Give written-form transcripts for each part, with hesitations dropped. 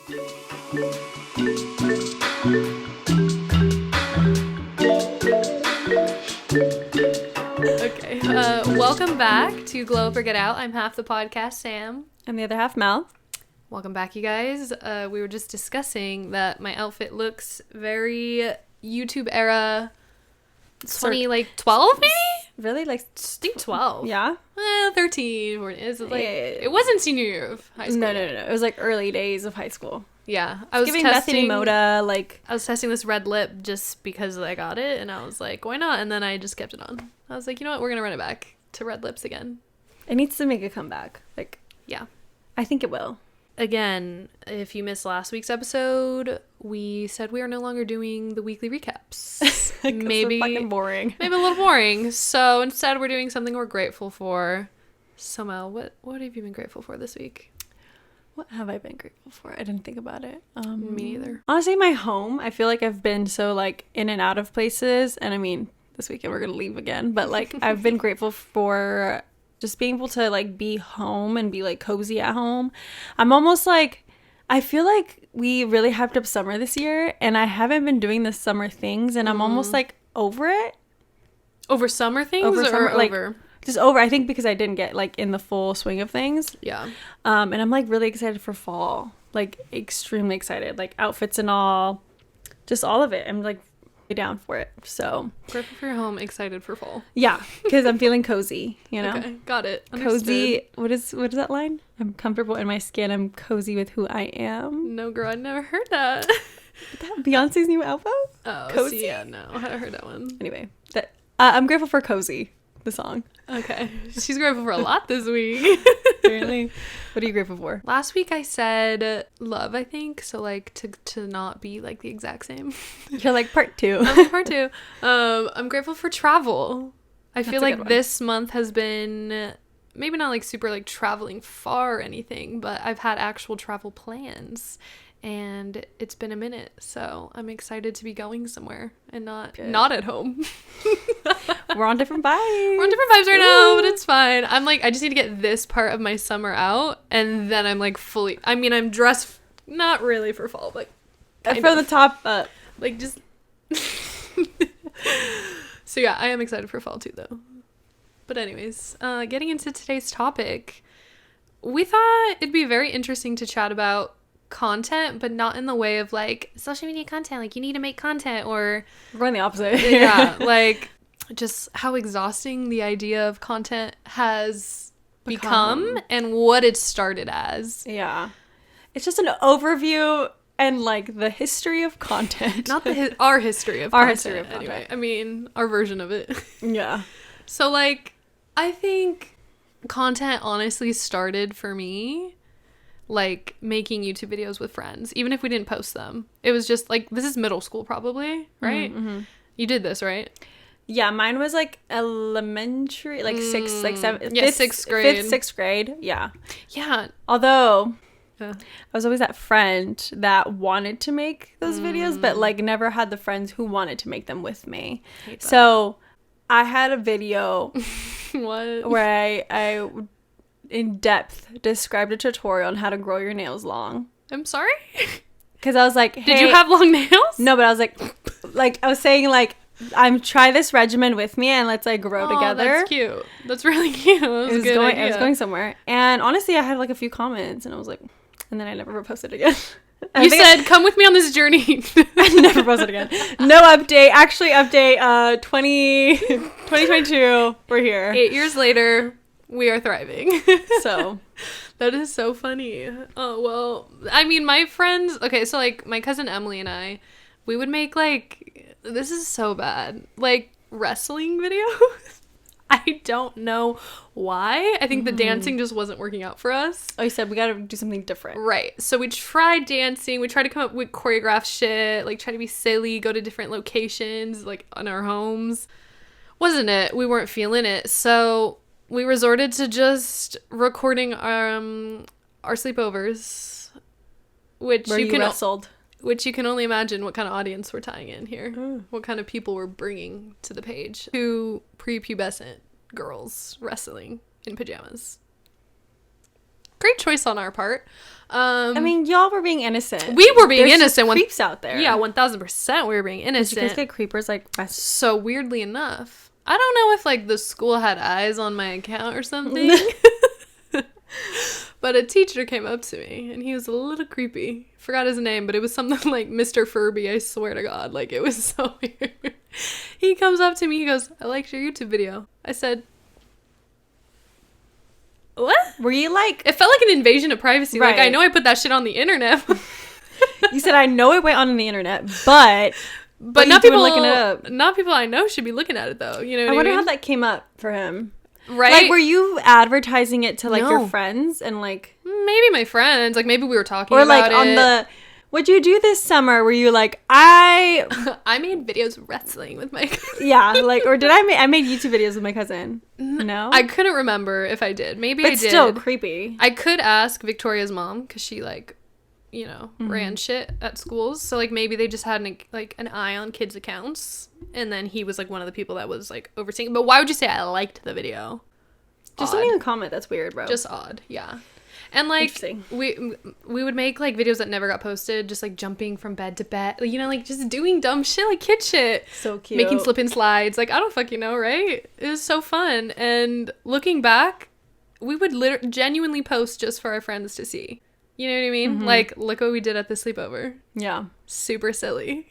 Okay, welcome back to Glow Up or Get Out. I'm half the podcast, Sam. And the other half, Mel. Welcome back, you guys. We were just discussing that my outfit looks very YouTube era 12 maybe? Really? Like, I think 12. yeah? 13. It Yeah. wasn't senior year of high school. No. It was like early days of high school. Yeah. I was giving testing Bethany Moda, like... I was testing this red lip just because I got it, and I was like, why not? And then I just kept it on. I was like, you know what? We're going to run it back to red lips again. It needs to make a comeback. Like, yeah. I think it will. Again, if you missed last week's episode, we said we are no longer doing the weekly recaps. Maybe fucking boring. Maybe a little boring. So instead, we're doing something we're grateful for. So Mel, what have you been grateful for this week? What have I been grateful for? I didn't think about it. Me neither. Honestly, my home. I feel like I've been so like in and out of places, and I mean, this weekend we're gonna leave again. But like, I've been grateful for just being able to like be home and be like cozy at home. I'm almost like, I feel like we really hyped up summer this year, and I haven't been doing the summer things, and I'm almost like over it. Over summer things or summer, like, over? Just over. I think because I didn't get like in the full swing of things. Yeah. And I'm like really excited for fall. Like extremely excited. Like outfits and all. Just all of it. I'm like down for it. So Grateful for your home, excited for fall. yeah, because I'm feeling cozy, you know. Okay, got it. Cozy. What is that line? I'm comfortable in my skin. I'm cozy with who I am. No, girl, I never heard that. That Beyonce's new album? Oh, Cozy? see, yeah, no, I haven't heard that one. Anyway, that I'm grateful for Cozy, the song. Okay, she's grateful for a lot this week. Apparently. What are you grateful for? Last week I said love, I think, so like to not be like the exact same. You're like part 2. Part 2. I'm grateful for travel. I feel like this month has been maybe not like super like traveling far or anything, but I've had actual travel plans. And it's been a minute, so I'm excited to be going somewhere and not at home. We're on different vibes. We're on different vibes right now, but it's fine. I'm like, I just need to get this part of my summer out, and then I'm like fully, I mean, I'm dressed, not really for fall, but from the top up. Like just, so yeah, I am excited for fall too, though. But anyways, getting into today's topic, we thought it'd be very interesting to chat about content, but not in the way of like social media content, like you need to make content, or we're going the opposite. Yeah, like just how exhausting the idea of content has become and what it started as. Yeah, it's just an overview and like the history of content. Not our history of our content, history of content. anyway. I mean, our version of it. Yeah. So like, I think content honestly started for me like making YouTube videos with friends, even if we didn't post them. It was just like, this is middle school probably, right? Mm-hmm. You did this, right? Yeah, mine was like elementary, like sixth, like seventh, yeah, sixth grade. Fifth, sixth grade. Yeah. Yeah. Although I was always that friend that wanted to make those videos, but like never had the friends who wanted to make them with me. So I had a video where I in depth described a tutorial on how to grow your nails long. I'm sorry? Because I was like, hey, did you have long nails? No, but I was like I was saying like, try this regimen with me and let's like grow together. That's cute. That's really cute. It was going somewhere. And honestly, I had like a few comments and I was like, and then I never posted again. You said, come with me on this journey. I never posted again. No update. Actually, update 2022. We're here. 8 years later, we are thriving. So that is so funny. Oh, well, I mean, my friends, okay, so like my cousin Emily and I, we would make like, this is so bad, like wrestling videos. I don't know why. I think the dancing just wasn't working out for us. Oh, you said we gotta do something different. Right. So we tried dancing. We tried to come up with choreographed shit, like try to be silly, go to different locations, like in our homes. Wasn't it? We weren't feeling it. So we resorted to just recording our sleepovers, which Where you wrestled. Which you can only imagine what kind of audience we're tying in here. What kind of people we're bringing to the page. 2 prepubescent girls wrestling in pajamas. great choice on our part. I mean, y'all were being innocent. We were being innocent. Creeps out there. Yeah, 1000% we were being innocent. Did you guys get creepers like so weirdly enough, I don't know if like the school had eyes on my account or something. But a teacher came up to me and he was a little creepy. Forgot his name, but it was something like Mr. Furby, I swear to God. Like, it was so weird. He comes up to me, he goes, I liked your YouTube video. I said, what? Were you like... It felt like an invasion of privacy. Right. Like, I know I put that shit on the internet. You said, I know it went on the internet, but not people looking it up. Not people I know should be looking at it, though. You know what I wonder mean? how that came up for him. Right? Like, were you advertising it to, like, your friends and, like... Maybe my friends. Like, maybe we were talking about it. Or, like, on the... What'd you do this summer? Were you like, I made videos wrestling with my cousin. Yeah, like, or did I made YouTube videos with my cousin? No? I couldn't remember if I did. Maybe but I did. Still creepy. I could ask Victoria's mom, because she, like, you know, ran shit at schools. So, like, maybe they just had, an eye on kids' accounts. And then he was, like, one of the people that was, like, overseeing. But why would you say I liked the video? Just don't even comment. That's weird, bro. Just odd, yeah. And, like, we would make, like, videos that never got posted, just, like, jumping from bed to bed. You know, like, just doing dumb shit, like, kid shit. So cute. Making slip-in slides. Like, I don't fucking know, right? It was so fun. And looking back, we would genuinely post just for our friends to see. You know what I mean? Mm-hmm. Like, look what we did at the sleepover. Yeah. Super silly.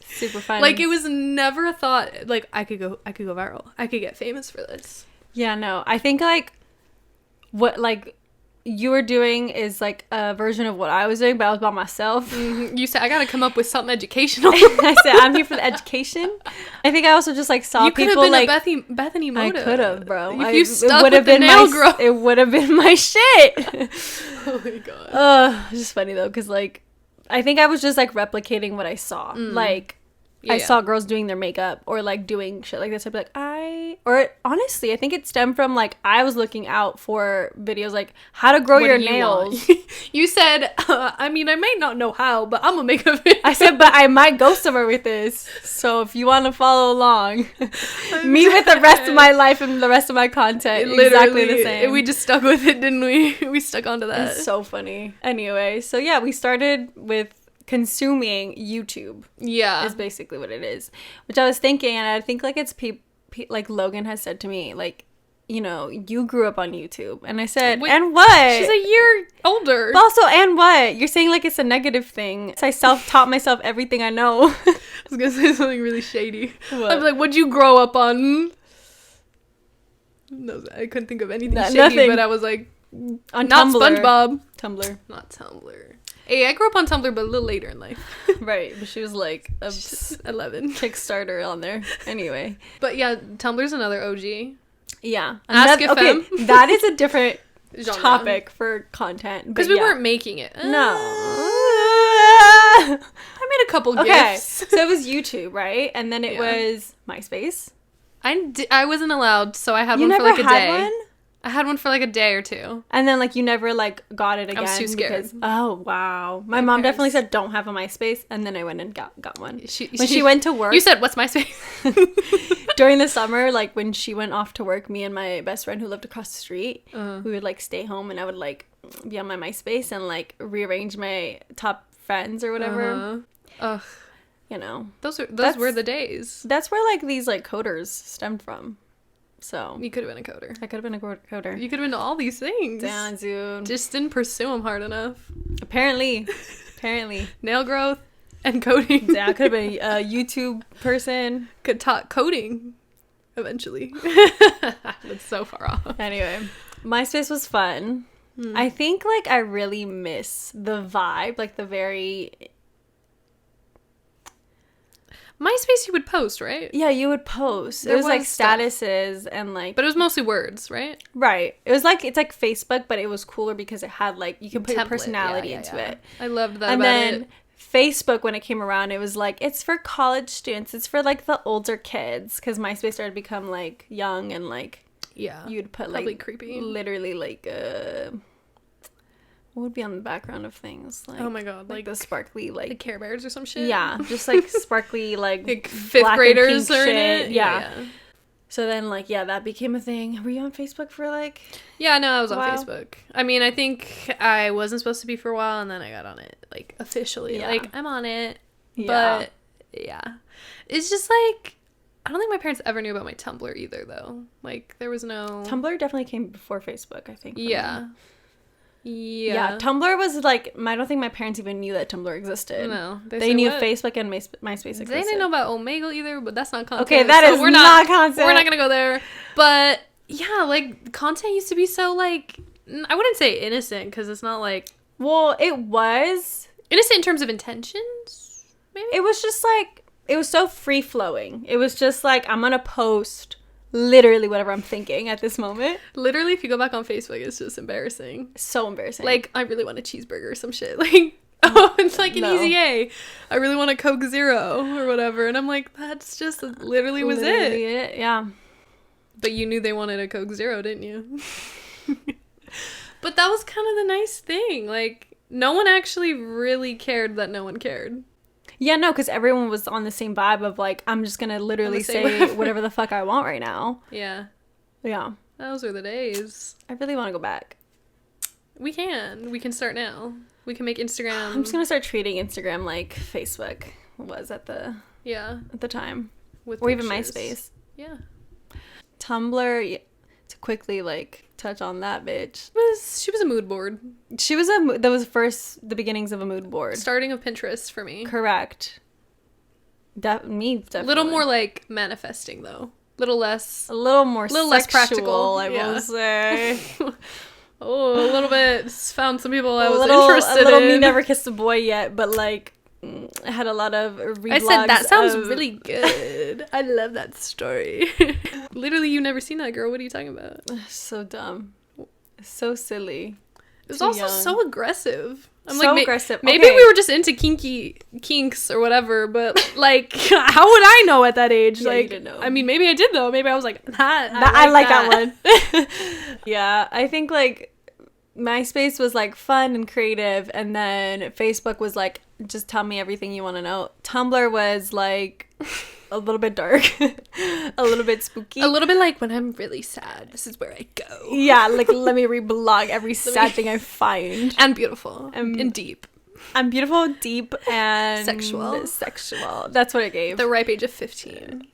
Super fun. Like, it was never a thought, like, I could go viral. I could get famous for this. Yeah, no. I think, like, what, like... you were doing is like a version of what I was doing, but I was by myself. Mm-hmm. You said I gotta come up with something educational. I said I'm here for the education. I think I also just like saw people like Bethany Moda. I could have, bro. If you stuck with the nail growth, it would have been my shit. Oh my god. It's just funny though, because like I think I was just like replicating what I saw. Like I saw girls doing their makeup or like doing shit like this. I'd be like, honestly, I think it stemmed from like I was looking out for videos like how to grow your nails. You said, I mean, I may not know how, but I'm gonna make a video. I said, but I might go somewhere with this. So if you want to follow along, me with the rest of my life and the rest of my content, exactly the same. We just stuck with it, didn't we? We stuck onto that. It's so funny. Anyway, so yeah, we started with consuming YouTube. Yeah, is basically what it is. Which I was thinking, and I think like it's like Logan has said to me, like, you know, you grew up on YouTube, and I said, wait, and what? She's a year older. But also, and what? You're saying like it's a negative thing. So I self-taught myself everything I know. I was gonna say something really shady. What? I'm like, what'd you grow up on? No, I couldn't think of anything shady, nothing. But I was like, on not Tumblr. SpongeBob. Tumblr. Not Tumblr. Hey, I grew up on Tumblr, but a little later in life. Right, but she was like 11. Kickstarter on there. Anyway. But yeah, Tumblr's another OG. Yeah. Ask FM. Okay, that is a different topic for content. Because we weren't making it. No. I made a couple gifs. So it was YouTube, right? And then it was MySpace. I wasn't allowed, so I had one for like a day. One? I had one for like a day or two. And then like you never like got it again. I was too scared. Oh wow. My mom definitely said don't have a MySpace, and then I went and got one. When she went to work. You said, what's MySpace? During the summer, like when she went off to work, me and my best friend who lived across the street, we would like stay home, and I would like be on my MySpace and like rearrange my top friends or whatever. Ugh. You know. Those were the days. That's where like these like coders stemmed from. So you could have been a coder. I could have been a coder. You could have been all these things. Damn, dude. Just didn't pursue them hard enough. Apparently. Nail growth and coding. Yeah, I could have been a YouTube person. Could taught coding eventually. That's so far off. Anyway, MySpace was fun. I think like I really miss the vibe, like the very... MySpace you would post, right? Yeah, you would post. It was like statuses and like... But it was mostly words, right? Right. It was like, it's like Facebook, but it was cooler because it had like, you could put your personality into it. I loved that and about then Facebook, when it came around, it was like, it's for college students. It's for like the older kids. Because MySpace started to become like young and like... Yeah. You'd put like... Probably creepy. Literally like... what would be on the background of things? Like, oh my god, like the sparkly, like... The Care Bears or some shit? Yeah, just like sparkly, like fifth graders are in it? Yeah. So then, like, yeah, that became a thing. Were you on Facebook for, like... Yeah, no, I was on Facebook. I mean, I think I wasn't supposed to be for a while, and then I got on it, like, officially. Yeah. Like, I'm on it. Yeah. But, yeah. It's just, like... I don't think my parents ever knew about my Tumblr either, though. Like, there was no... Tumblr definitely came before Facebook, I think. Yeah. Me. Yeah, Tumblr was like, I don't think my parents even knew that Tumblr existed. No. They knew Facebook and MySpace existed. They didn't know about Omegle either, but that's not content. Okay, that is not content. We're not going to go there. But, yeah, like, content used to be so, like, I wouldn't say innocent, because it's not like... Well, it was. Innocent in terms of intentions, maybe? It was just, like, it was so free-flowing. It was just, like, I'm going to post... literally whatever I'm thinking at this moment. Literally, if you go back on Facebook, it's just embarrassing. So embarrassing. Like, I really want a cheeseburger or some shit. Like, oh, it's like an easy A. I really want a Coke Zero or whatever. And I'm like, that's just literally was it. Yeah. But you knew they wanted a Coke Zero, didn't you? But that was kind of the nice thing. Like, no one actually really cared that no one cared. Yeah, no, because everyone was on the same vibe of, like, I'm just going to literally say whatever the fuck I want right now. Yeah. Yeah. Those were the days. I really want to go back. We can. We can start now. We can make Instagram. I'm just going to start treating Instagram like Facebook was at the time. With or pictures. even MySpace. Yeah. Tumblr, to quickly, like, touch on that bitch. She was a mood board. That was first the beginnings of a mood board. Starting of Pinterest for me. Correct. Me definitely. A little more like manifesting though. A little less practical. I will say. Oh, a little bit. Found some people I was interested in. A little me never kissed a boy yet, but like I had a lot of reblogs. I said that sounds really good. I love that story. Literally, you've never seen that girl. What are you talking about? So dumb. So silly. It was also so aggressive. I'm so like, aggressive. Maybe we were just into kinks or whatever, but like, how would I know at that age? Yeah, like, you didn't know. I mean, maybe I did though. Maybe I was like, I like that one. Yeah, I think like MySpace was like fun and creative, and then Facebook was like, just tell me everything you want to know. Tumblr was like a little bit dark, a little bit spooky, a little bit like when I'm really sad, this is where I go. Yeah, like let me reblog every sad thing I find. And beautiful and deep. I'm beautiful, deep, and sexual. That's what it gave. The ripe age of 15.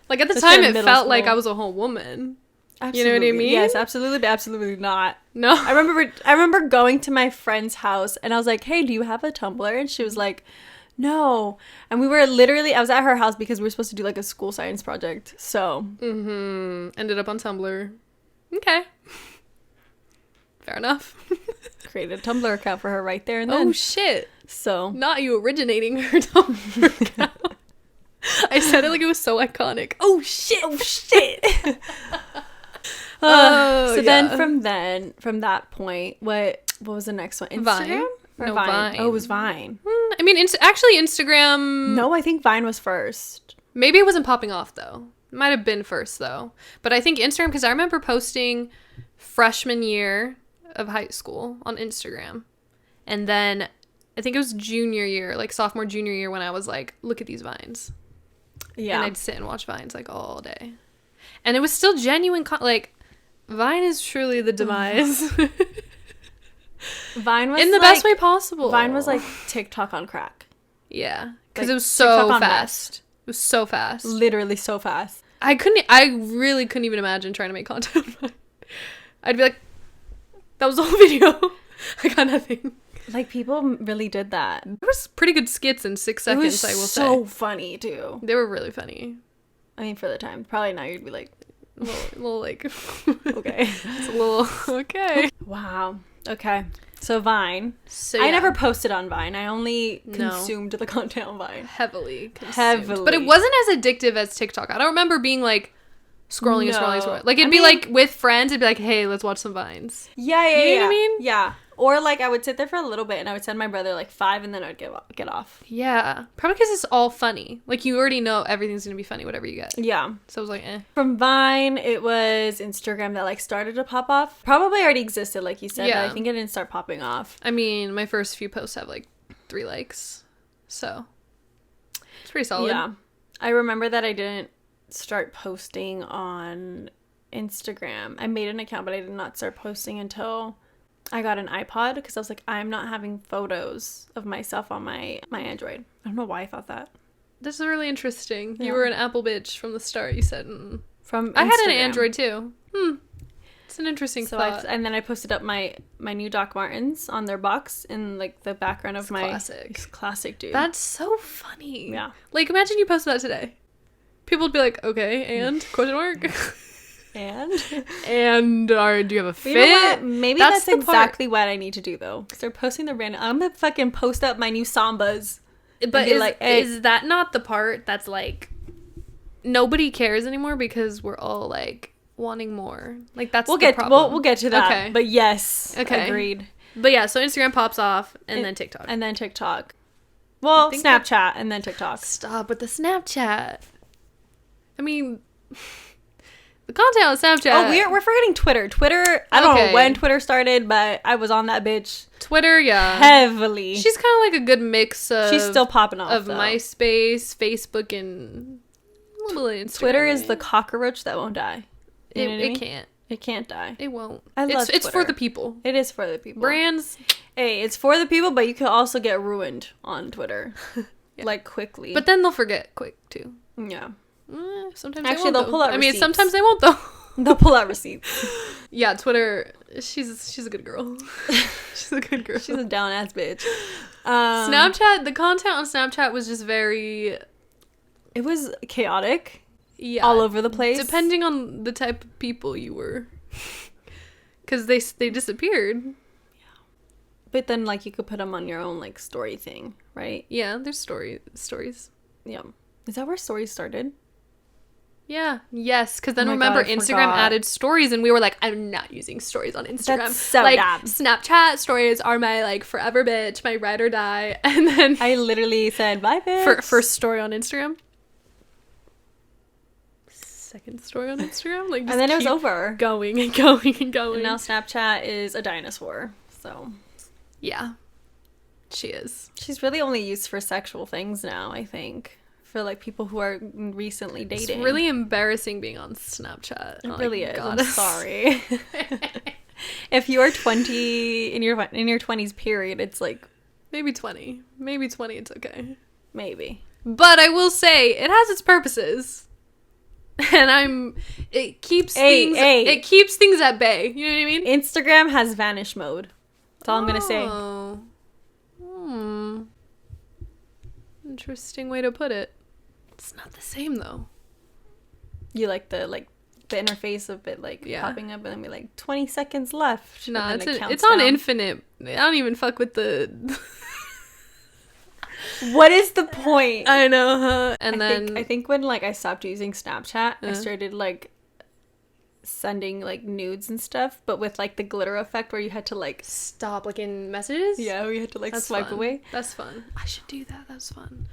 Like at the time, it felt school. Like I was a whole woman. Absolutely. You know what I mean? Yes, absolutely, but absolutely not. No. I remember going to my friend's house and I was like, hey, do you have a Tumblr? And she was like, no. And we were literally, I was at her house because we were supposed to do like a school science project. So. Ended up on Tumblr. Okay. Fair enough. Created a Tumblr account for her right there and then. Oh, shit. So. Not you originating her Tumblr account. I said it like it was so iconic. Oh, shit. Oh, shit. So then from that point, what was the next one? Instagram? Vine. Oh, it was Vine. I mean, actually Instagram. No, I think Vine was first. Maybe it wasn't popping off though. It might have been first though. But I think Instagram, because I remember posting freshman year of high school on Instagram, and then I think it was junior year, like sophomore junior year, when I was like, look at these Vines. Yeah. And I'd sit and watch Vines like all day, and it was still genuine. Like, Vine is truly the demise. Vine was in the best way possible. Vine was like TikTok on crack. Yeah, because like, it was so fast. It was so fast. Literally so fast. I really couldn't even imagine trying to make content on Vine. I'd be like, that was the whole video. I got nothing. Like, people really did that. There was pretty good skits in 6 seconds, I will say. So funny, too. They were really funny. I mean, for the time. Probably now you'd be like... a little like... okay. It's a little... Okay. Wow. Okay. So, Vine. I never posted on Vine. I only consumed the content on Vine. Heavily consumed. But it wasn't as addictive as TikTok. I don't remember being like... scrolling. Like, it'd be like with friends, it'd be like, hey, let's watch some Vines. Yeah. You know what I mean? Yeah. Or like I would sit there for a little bit and I would send my brother like 5 and then I'd get off. Yeah. Probably because it's all funny. Like, you already know everything's gonna be funny, whatever you get. Yeah. So I was like, eh. From Vine, it was Instagram that like started to pop off. Probably already existed, like you said, but I think it didn't start popping off. I mean, my first few posts have like 3 likes. So it's pretty solid. Yeah. I remember that I didn't start posting on Instagram. I made an account, but I did not start posting until I got an iPod, because I was like, I'm not having photos of myself on my Android. I don't know why I thought that. This is really interesting. Yeah. You were an Apple bitch from the start, you said. From Instagram. I had an Android too. It's an interesting thought. And then I posted up my new Doc Martens on their box in like the background of my classic, dude. That's so funny. Yeah. Like, imagine you posted that today. People would be like, okay, and question mark. And do you have a fit? You know what? Maybe that's exactly what I need to do though, because they're posting the random. I'm gonna fucking post up my new Sambas. But is that not the part that's like nobody cares anymore, because we're all like wanting more? Like, that's the problem. We'll get to that. Okay. But yes, agreed. But yeah, so Instagram pops off, and then TikTok. And then TikTok. Well, Snapchat, and then TikTok. Stop with the Snapchat. I mean, the content on Snapchat. Oh, we're forgetting Twitter. I don't know when Twitter started, but I was on that bitch. Twitter, yeah. Heavily. She's kind of like a good mix of... She's still popping off, of MySpace, Facebook, and a little Instagram. Twitter is the cockroach that won't die. It can't. It can't die. It won't. It's for the people. It is for the people. Brands. Hey, it's for the people, but you can also get ruined on Twitter. Yeah. Like, quickly. But then they'll forget quick, too. Yeah. Sometimes actually they they'll won't, pull out I receipts. mean, sometimes they won't, though. They'll pull out receipts. Yeah, Twitter, she's a good girl. She's a good girl. She's a down-ass bitch. Snapchat, the content on Snapchat was just very... It was chaotic. Yeah. All over the place. Depending on the type of people you were. Because they disappeared. Yeah. But then, like, you could put them on your own, like, story thing, right? Yeah, there's stories. Yeah. Is that where stories started? Yeah. Yes. Because then remember, Instagram added stories, and we were like, I'm not using stories on Instagram. That's so like, dumb. Snapchat stories are my, like, forever bitch, my ride or die. And then I literally said, bye, bitch. First story on Instagram. Second story on Instagram. Like, just and then it was over. Going and going and going. And now Snapchat is a dinosaur. So. Yeah. She is. She's really only used for sexual things now, I think. For, like, people who are recently dating. It's really embarrassing being on Snapchat. It really is. I'm sorry. If you're 20, in your 20s period, it's like... Maybe 20. Maybe 20, it's okay. Maybe. But I will say, it has its purposes. And it keeps things at bay. You know what I mean? Instagram has vanish mode. That's all I'm going to say. Interesting way to put it. It's not the same, though. You like the interface of it, like, popping up and then be like, 20 seconds left. Nah, it's on infinite. I don't even fuck with the... What is the point? I know, huh? And I think when, like, I stopped using Snapchat, I started, like, sending, like, nudes and stuff, but with, like, the glitter effect where you had to, like... Stop, like, in messages? Yeah, where you had to, like, swipe away. That's fun. I should do that. That's fun.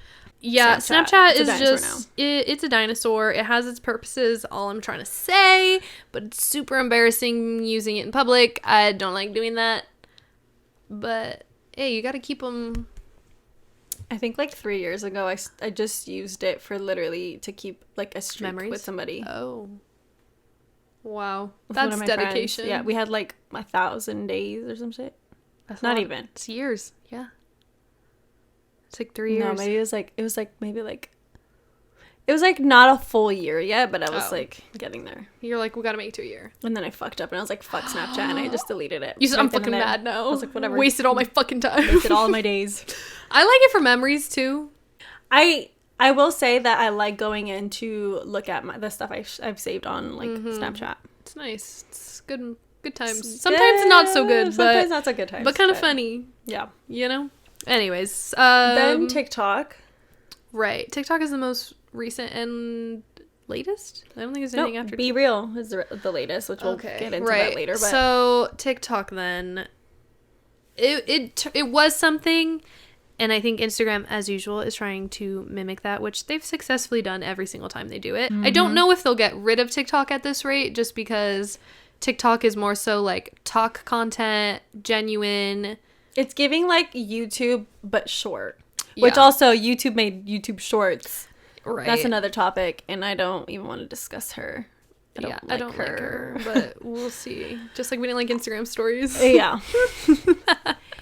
Yeah, Snapchat is just... It's a dinosaur. It has its purposes, all I'm trying to say, but it's super embarrassing using it in public. I don't like doing that. But, hey, you gotta keep them... I think, like, 3 years ago, I just used it for literally to keep, like, a streak with somebody. Oh. Wow. That's dedication. Friends. Yeah, we had, like, 1,000 days or some shit. That's not even. It's years. Yeah. It's like 3 years. No, maybe it was not a full year yet, but I was, like, getting there. You're like, we gotta make it to a year. And then I fucked up, and I was like, fuck Snapchat, and I just deleted it. You said, I'm fucking mad now. I was like, whatever. Wasted all my fucking time. Wasted all of my days. I like it for memories, too. I will say that I like going in to look at the stuff I've saved on, like, Snapchat. It's nice. It's good times. Sometimes not so good, sometimes not so good times. But kind of funny. Yeah. You know? Anyways. Then TikTok. Right. TikTok is the most recent and latest? I don't think there's anything after BeReal is the latest, which we'll get into that later. But. So TikTok then, it was something, and I think Instagram, as usual, is trying to mimic that, which they've successfully done every single time they do it. I don't know if they'll get rid of TikTok at this rate, just because TikTok is more so like talk content, genuine. It's giving like YouTube, but short. Yeah. Which also, YouTube made YouTube Shorts. Right. That's another topic, and I don't even want to discuss her. I don't like her, but we'll see. Just like we didn't like Instagram stories. Yeah.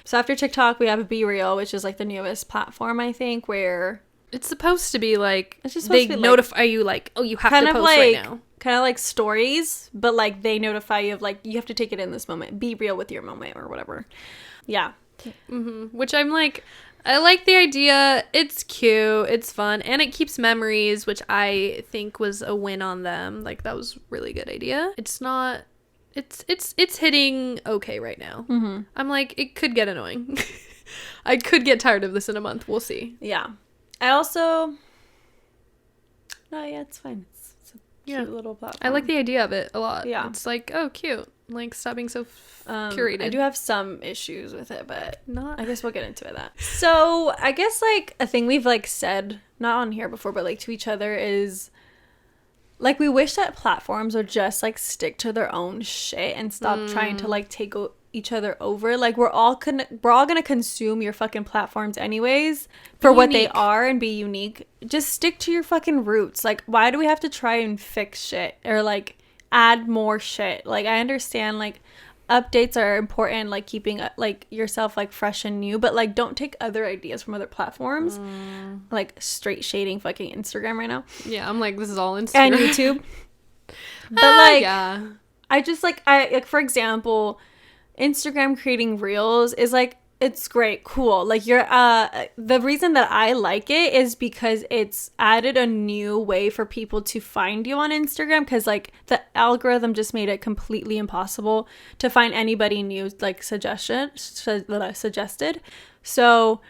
So after TikTok, we have BeReal, which is like the newest platform, I think, where it's supposed to be like it's just they notify you like, oh, you have to post right now. Kind of like stories, but like they notify you of like, you have to take it in this moment. Be real with your moment or whatever. Yeah. Which I'm like, I like the idea. It's cute. It's fun. And it keeps memories, which I think was a win on them. Like, that was a really good idea. It's not... It's hitting okay right now. I'm like, it could get annoying. I could get tired of this in a month. We'll see. Yeah. I also... No, yeah, it's fine. It's a cute little platform. I like the idea of it a lot. Yeah. It's like, oh, cute. Like, stop being so curated. I do have some issues with it, but not. I guess we'll get into that. So I guess like a thing we've like said, not on here before, but like to each other is like, we wish that platforms would just like stick to their own shit and stop trying to like take each other over. Like, we're all gonna consume your fucking platforms anyways for what they are and be unique. Just stick to your fucking roots. Like, why do we have to try and fix shit or like add more shit? Like, I understand like updates are important, like keeping like yourself like fresh and new, but like don't take other ideas from other platforms. Like straight shading fucking Instagram right now. Yeah, I'm like, this is all Instagram and YouTube. But like, yeah, I just like for example, Instagram creating reels is like, it's great, cool. Like, you're the reason that I like it is because it's added a new way for people to find you on Instagram, because like the algorithm just made it completely impossible to find anybody new like suggested. So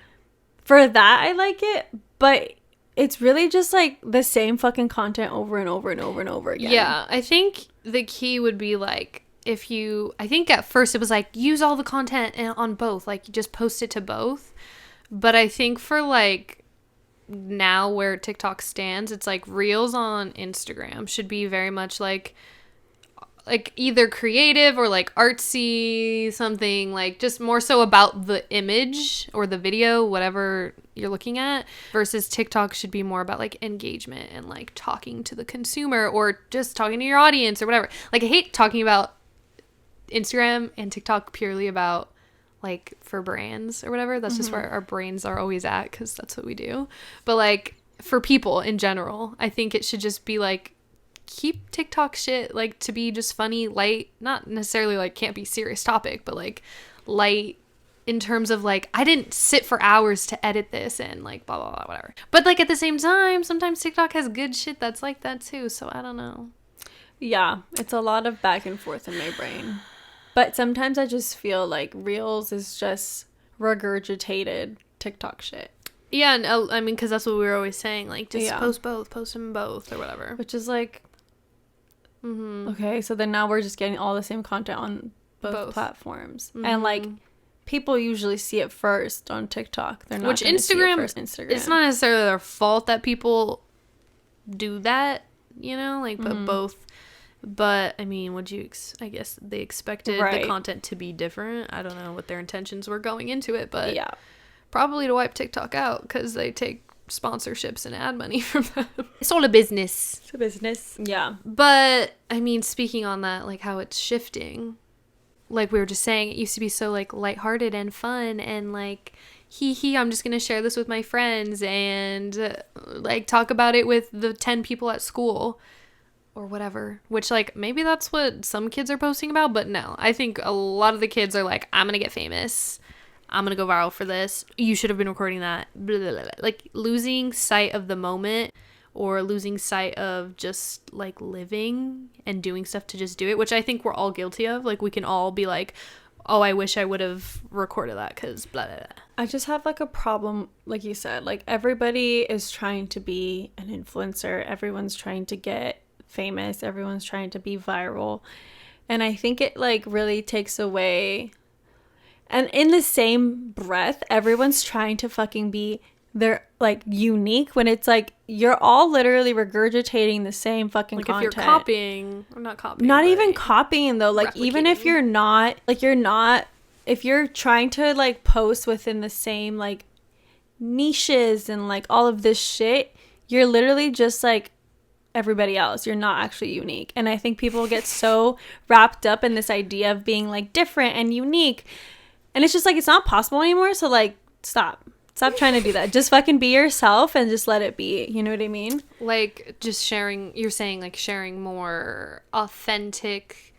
for that I like it, but it's really just like the same fucking content over and over and over and over again. Yeah, I think the key would be like, I think at first it was like, use all the content on both, like you just post it to both. But I think for like now where TikTok stands, it's like reels on Instagram should be very much like either creative or like artsy, something like just more so about the image or the video, whatever you're looking at, versus TikTok should be more about like engagement and like talking to the consumer or just talking to your audience or whatever. Like, I hate talking about Instagram and TikTok purely about like for brands or whatever. That's just where our brains are always at, because that's what we do. But like for people in general, I think it should just be like, keep TikTok shit like to be just funny, light, not necessarily like can't be serious topic, but like light in terms of like, I didn't sit for hours to edit this and like blah blah blah whatever. But like at the same time, sometimes TikTok has good shit that's like that too, so I don't know. Yeah, it's a lot of back and forth in my brain. But sometimes I just feel like Reels is just regurgitated TikTok shit. Yeah, and I mean, because that's what we were always saying, like, just post them both or whatever. Which is like, okay, so then now we're just getting all the same content on both platforms. And like, people usually see it first on TikTok. They're not Which Instagram, see it first Instagram. It's not necessarily their fault that people do that, you know, like, but both. But I mean, I guess they expected the content to be different. I don't know what their intentions were going into it, but yeah, probably to wipe TikTok out, because they take sponsorships and ad money from them. It's all a business. It's a business. Yeah. But I mean, speaking on that, like how it's shifting, like we were just saying, it used to be so like lighthearted and fun and like, I'm just gonna share this with my friends and like talk about it with the 10 people at school or whatever, which like maybe that's what some kids are posting about, but no, I think a lot of the kids are like, I'm gonna get famous, I'm gonna go viral for this, you should have been recording that, blah, blah, blah. Like losing sight of the moment or losing sight of just like living and doing stuff to just do it, which I think we're all guilty of. Like, we can all be like, oh, I wish I would have recorded that because blah, blah, blah. I just have like a problem, like you said, like everybody is trying to be an influencer, everyone's trying to get famous, everyone's trying to be viral, and I think it like really takes away, and in the same breath everyone's trying to fucking be their like unique, when it's like you're all literally regurgitating the same fucking like content. If you're copying or not copying, not even copying though, like even if you're not if you're trying to like post within the same like niches and like all of this shit, you're literally just like everybody else. You're not actually unique. And I think people get so wrapped up in this idea of being like different and unique, and it's just like it's not possible anymore. So like stop trying to do that. Just fucking be yourself and just let it be. You know what I mean? Like just sharing, you're saying like sharing more authentic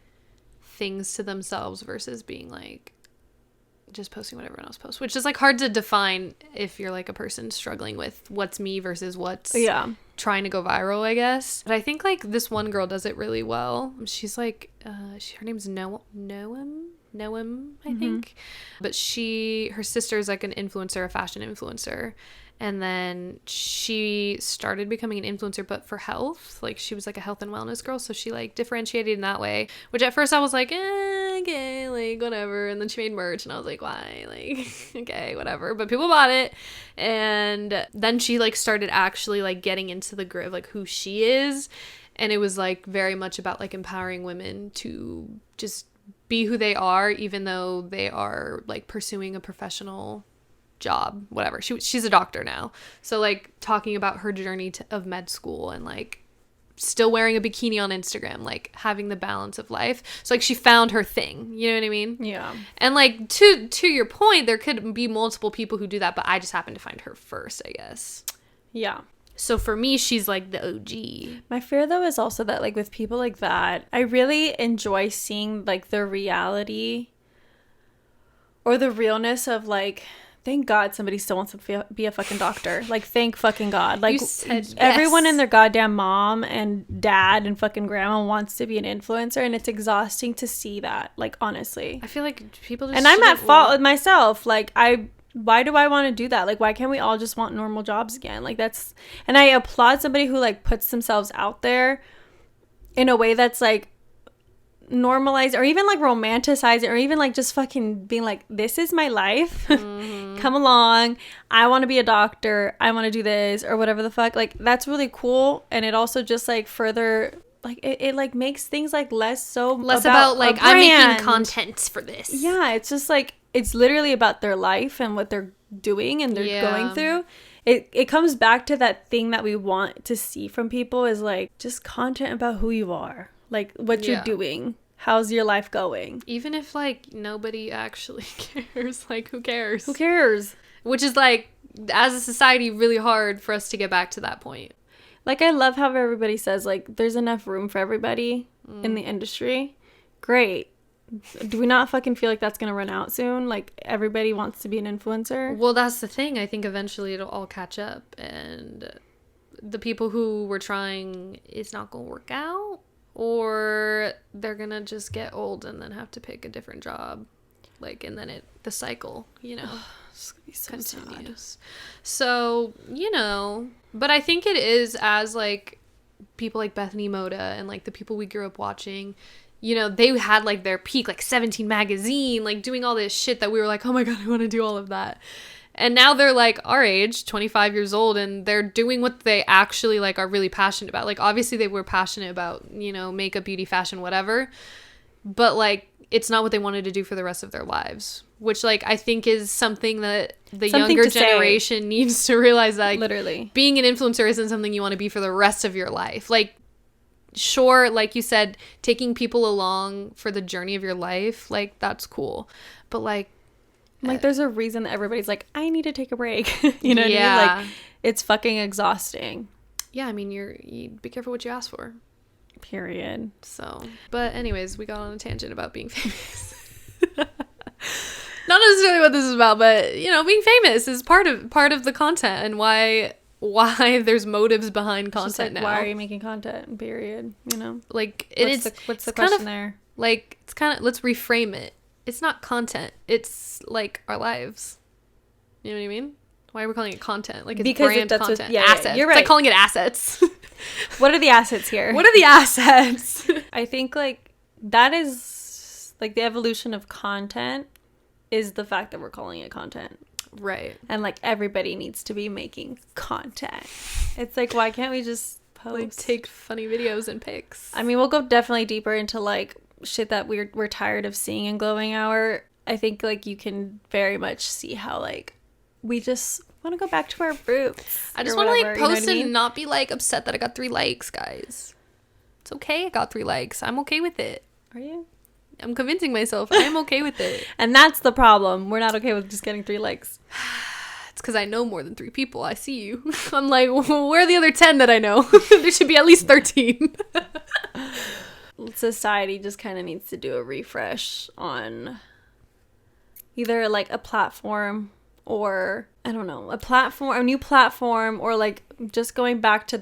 things to themselves versus being like just posting what everyone else posts, which is like hard to define if you're like a person struggling with what's me versus what's trying to go viral, I guess. But I think like this one girl does it really well. She's like her name's Noam, I think. But her sister's like an influencer, a fashion influencer. And then she started becoming an influencer, but for health. Like, she was, like, a health and wellness girl. So she, like, differentiated in that way. Which at first I was like, okay, like, whatever. And then she made merch. And I was like, why? Like, okay, whatever. But people bought it. And then she, like, started actually, like, getting into the grit of, like, who she is. And it was, like, very much about, like, empowering women to just be who they are, even though they are, like, pursuing a professional job, whatever. She's a doctor now, so like talking about her journey of med school and like still wearing a bikini on Instagram, like having the balance of life. So like she found her thing, you know what I mean? Yeah. And like to your point, there could be multiple people who do that, but I just happened to find her first, I guess. Yeah. So for me, she's like the OG. My fear though is also that like with people like that, I really enjoy seeing like the reality or the realness of like, thank God somebody still wants to be a fucking doctor. Like, thank fucking God. Like, you said yes. Everyone and their goddamn mom and dad and fucking grandma wants to be an influencer, and it's exhausting to see that. Like, honestly. I feel like people just... And I'm at fault with myself. Like, why do I want to do that? Like, why can't we all just want normal jobs again? Like, that's... And I applaud somebody who, like, puts themselves out there in a way that's, like, normalize or even like romanticize it, or even like just fucking being like, this is my life. Come along, I want to be a doctor, I want to do this or whatever the fuck. Like, that's really cool. And it also just like further like it like makes things like less about like I'm making content for this. Yeah, it's just like it's literally about their life and what they're doing and they're going through. It comes back to that thing that we want to see from people is like just content about who you are, like what you're doing. How's your life going? Even if, like, nobody actually cares. Like, who cares? Who cares? Which is, like, as a society, really hard for us to get back to that point. Like, I love how everybody says, like, there's enough room for everybody in the industry. Great. Do we not fucking feel like that's going to run out soon? Like, everybody wants to be an influencer? Well, that's the thing. I think eventually it'll all catch up. And the people who were trying, it's not going to work out. Or they're gonna just get old and then have to pick a different job, like, and then the cycle, you know, it's gonna be so continues. Sad. So, you know, but I think it is as like people like Bethany Moda and like the people we grew up watching, you know, they had like their peak, like 17 magazine, like doing all this shit that we were like, oh my God, I want to do all of that. And now they're like our age, 25 years old, and they're doing what they actually like are really passionate about. Like, obviously they were passionate about, you know, makeup, beauty, fashion, whatever. But like, it's not what they wanted to do for the rest of their lives, which like I think is something that the younger generation needs to realize, that like, literally being an influencer isn't something you want to be for the rest of your life. Like, sure, like you said, taking people along for the journey of your life, like that's cool. But like there's a reason that everybody's like, I need to take a break. You know what I mean? Like, it's fucking exhausting. Yeah, I mean, you be careful what you ask for. Period. So, but anyways, we got on a tangent about being famous. Not necessarily what this is about, but you know, being famous is part of the content, and why there's motives behind content now. Why are you making content? Period. You know, like what's the question there? Like, it's kind of, let's reframe it. It's not content. It's like our lives. You know what I mean? Why are we calling it content? Like, it's because brand content. Assets. You're right. It's like calling it assets. What are the assets here? What are the assets? I think like that is like the evolution of content is the fact that we're calling it content. Right. And like everybody needs to be making content. It's like, why can't we just post? Like, take funny videos and pics. I mean, we'll go definitely deeper into like shit that we're tired of seeing in Glowing Hour. I think like you can very much see how like we just want to go back to our roots. I just want to like post and not be like upset that I got 3 likes, guys. It's okay. I got 3 likes. I'm okay with it. Are you? I'm convincing myself I'm okay with it. And that's the problem. We're not okay with just getting 3 likes. It's because I know more than 3 people. I see you. I'm like, where are the other 10 that I know? There should be at least 13. Society just kind of needs to do a refresh on either like a platform or, I don't know, a new platform, or like just going back to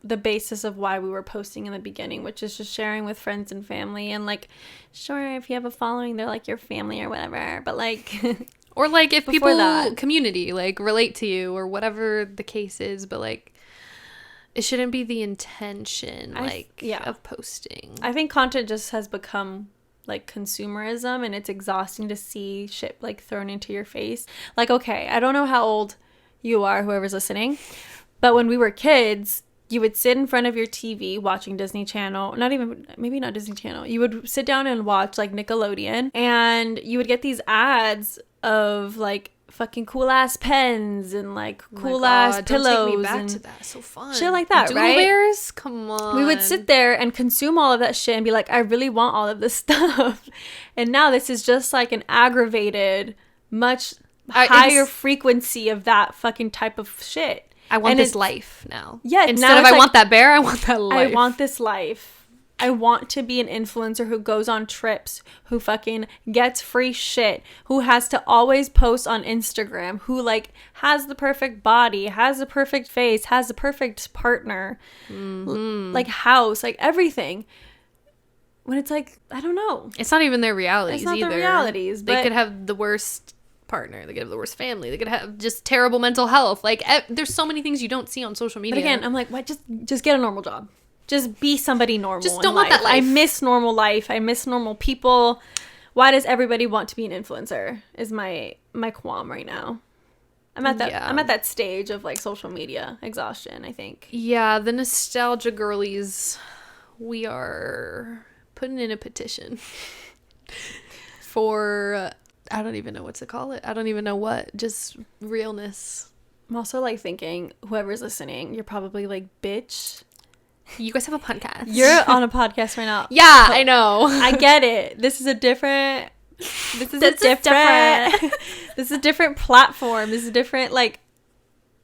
the basis of why we were posting in the beginning, which is just sharing with friends and family. And like, sure, if you have a following, they're like your family or whatever, but like or like if people community like relate to you or whatever the case is, but like it shouldn't be the intention of posting. I think content just has become like consumerism, and it's exhausting to see shit like thrown into your face. Like, okay, I don't know how old you are, whoever's listening, but when we were kids, you would sit in front of your TV watching Disney Channel. Maybe not Disney Channel. You would sit down and watch like Nickelodeon, and you would get these ads of like fucking cool ass pens and like cool ass pillows. Don't take me back to that. So fun. Shit like that, right? Bears? Come on. We would sit there and consume all of that shit and be like, I really want all of this stuff. And now this is just like an aggravated, much higher frequency of that fucking type of shit. I want this life now. Yeah. Instead of I want that bear, I want that life. I want this life. I want to be an influencer who goes on trips, who fucking gets free shit, who has to always post on Instagram, who like has the perfect body, has the perfect face, has the perfect partner, like house, like everything. When it's like, I don't know. It's not even their realities either. It's not their realities. They could have the worst partner, they could have the worst family, they could have just terrible mental health. Like there's so many things you don't see on social media. But again, I'm like, what? Just get a normal job. Just be somebody normal. Just don't want that life. I miss normal life. I miss normal people. Why does everybody want to be an influencer? Is my qualm right now. I'm at that stage of like social media exhaustion, I think. Yeah, the nostalgia girlies, we are putting in a petition for I don't even know what to call it. I don't even know what. Just realness. I'm also like thinking, whoever's listening, you're probably like, bitch. You guys have a podcast. You're on a podcast right now. Yeah, I know. I get it. This is a different platform. This is a different, like,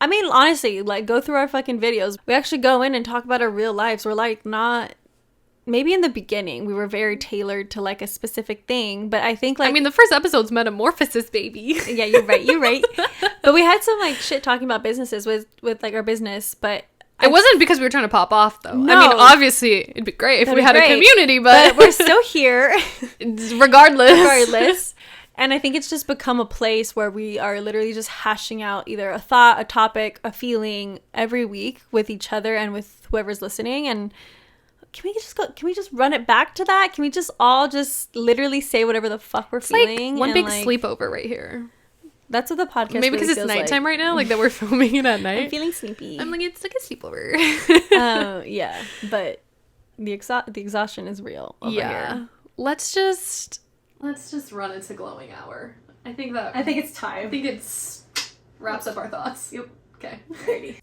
I mean, honestly, like, go through our fucking videos. We actually go in and talk about our real lives. We're like not, maybe in the beginning we were very tailored to like a specific thing, but I think like, I mean, the first episode's metamorphosis, baby. Yeah, you're right. But we had some like shit talking about businesses with like our business, but it wasn't because we were trying to pop off, though. No. I mean, obviously, it'd be great if we had a community, but we're still here. Regardless. And I think it's just become a place where we are literally just hashing out either a thought, a topic, a feeling every week with each other and with whoever's listening. And can we just run it back to that? Can we just all just literally say whatever the fuck we're feeling? Like one big sleepover right here. That's what the podcast maybe because it's nighttime right now, like that we're filming it at night. I'm feeling sleepy. I'm like, it's like a sleepover. Yeah, but the exhaustion is real over here. Let's just run into glowing hour. I think it's time. I think it's wraps up our thoughts. Yep. Okay. Alrighty.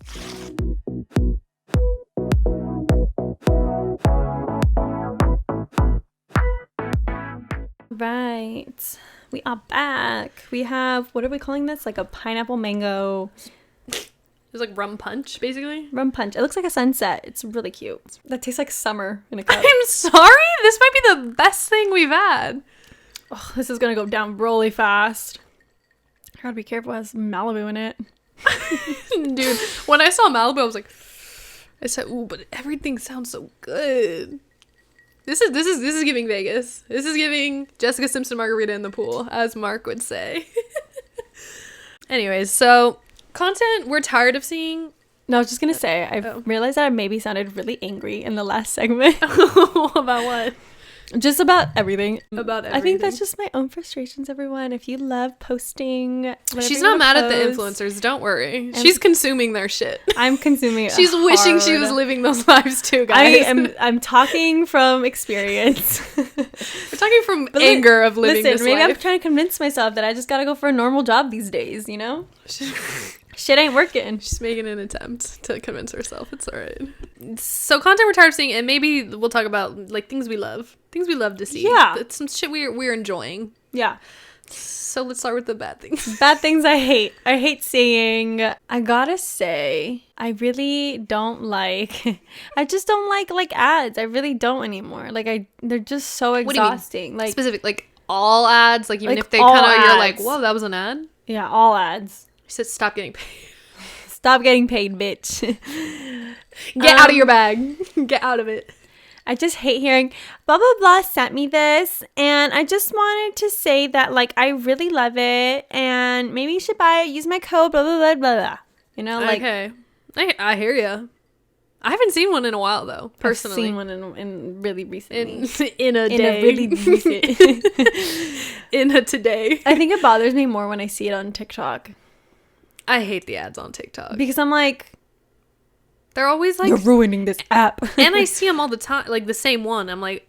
Right. We are back. We have, what are we calling this? Like a pineapple mango. It's like rum punch, basically. Rum punch. It looks like a sunset. It's really cute. That tastes like summer in a cup. I'm sorry? This might be the best thing we've had. Oh, this is going to go down really fast. I gotta be careful. It has Malibu in it. Dude, when I saw Malibu, I said, ooh, but everything sounds so good. This is giving Vegas. This is giving Jessica Simpson margarita in the pool, as Mark would say. Anyways, so content we're tired of seeing. No, I was just gonna say, I've realized that I maybe sounded really angry in the last segment. About what? Just about everything. About everything. I think that's just my own frustrations, everyone. If you love posting, she's not mad at the influencers. Don't worry. She's consuming their shit. I'm consuming it. She's wishing she was living those lives too, guys. I'm talking from experience. We're talking from anger of living this maybe life. I'm trying to convince myself that I just gotta go for a normal job these days, you know? Shit ain't working. She's making an attempt to convince herself. It's all right. So content we're tired of seeing, and maybe we'll talk about like things we love to see. Yeah, it's some shit we're enjoying. Yeah. So let's start with the bad things. Bad things I hate. I hate seeing. I gotta say, I really don't like. I just don't like ads. I really don't anymore. Like they're just so exhausting. Like specific, like all ads. Like even like if they kind of, you're like, whoa, that was an ad. Yeah, all ads. She said, stop getting paid. Stop getting paid, bitch. Get out of your bag. Get out of it. I just hate hearing blah blah blah sent me this, and I just wanted to say that like I really love it, and maybe you should buy it. Use my code blah blah blah blah blah. You know, like okay, I hear you. I haven't seen one in a while though. Personally, I've seen one in really recently. In a day. A really recent. In a today. I think it bothers me more when I see it on TikTok. I hate the ads on TikTok because I'm like, they're always like, you're ruining this app. And I see them all the time, like the same one. I'm like,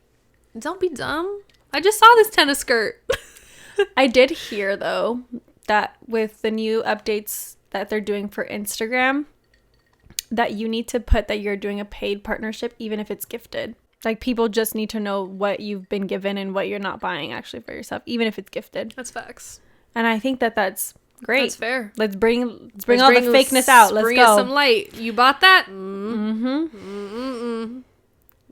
don't be dumb. I just saw this tennis skirt. I did hear though that with the new updates that they're doing for Instagram, that you need to put that you're doing a paid partnership even if it's gifted. Like people just need to know what you've been given and what you're not buying actually for yourself, even if it's gifted. That's facts. And I think that that's great. That's fair. Let's bring all the fakeness out. Let's bring go. Bring some light. You bought that? Mm-hmm.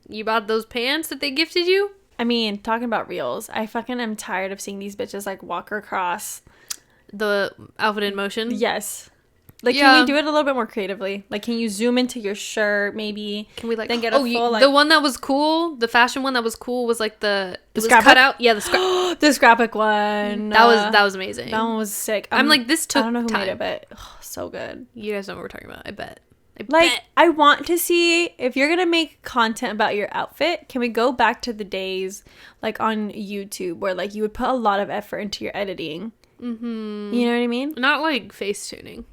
You bought those pants that they gifted you? I mean, talking about reels, I fucking am tired of seeing these bitches like walk across the outfit in motion. Yes. Like, can we do it a little bit more creatively? Like, can you zoom into your shirt, maybe? Can we, like, then get a full, like... The one that was cool, the fashion one that was cool was, like, the scrapbook? Cut out. Yeah, the scrapbook one. That was amazing. That one was sick. I'm like, this took I don't know who time. made it, but so good. You guys know what we're talking about, I bet. I want to see, if you're going to make content about your outfit, can we go back to the days, like, on YouTube, where, like, you would put a lot of effort into your editing? Mm-hmm. You know what I mean? Not like face tuning.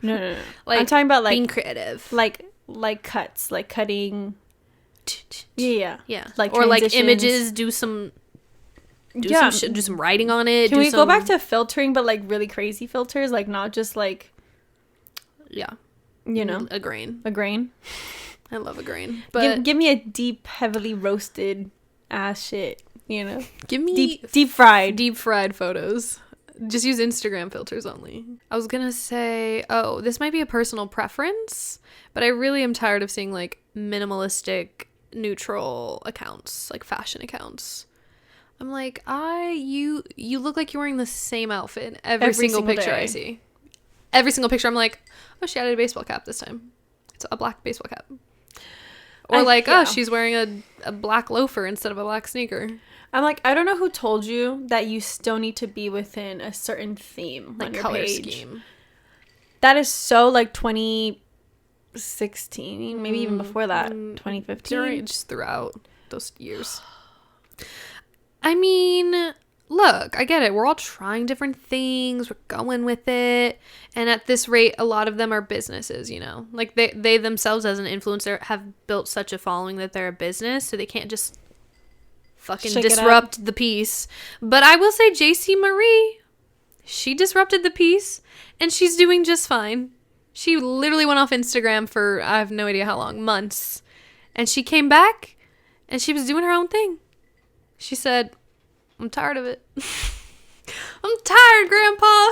No. Like, I'm talking about like being creative, like cuts, like cutting. Yeah. Like, or like images. Do some writing on it. Can we go back to filtering, but like really crazy filters, like not just like. Yeah. You know, a grain. I love a grain, but give me a deep, heavily roasted ass shit. You know, give me deep fried photos. Just use Instagram filters only. I was gonna say, this might be a personal preference, but I really am tired of seeing like minimalistic, neutral accounts, like fashion accounts. I'm like, you look like you're wearing the same outfit in every single picture I see. Every single picture, I'm like, oh, she added a baseball cap this time. It's a black baseball cap. Or she's wearing a black loafer instead of a black sneaker. I'm like, I don't know who told you that you still need to be within a certain theme, like on your color page. Scheme. That is so like 2016, maybe even before that, 2015. Just throughout those years. I mean, look, I get it. We're all trying different things. We're going with it. And at this rate, a lot of them are businesses, you know? Like they themselves as an influencer have built such a following that they're a business, so they can't just fucking disrupt the piece. But I will say JC Marie, she disrupted the piece and she's doing just fine. She literally went off Instagram for I have no idea how long, months, and she came back and she was doing her own thing. She said, I'm tired of it. I'm tired, Grandpa.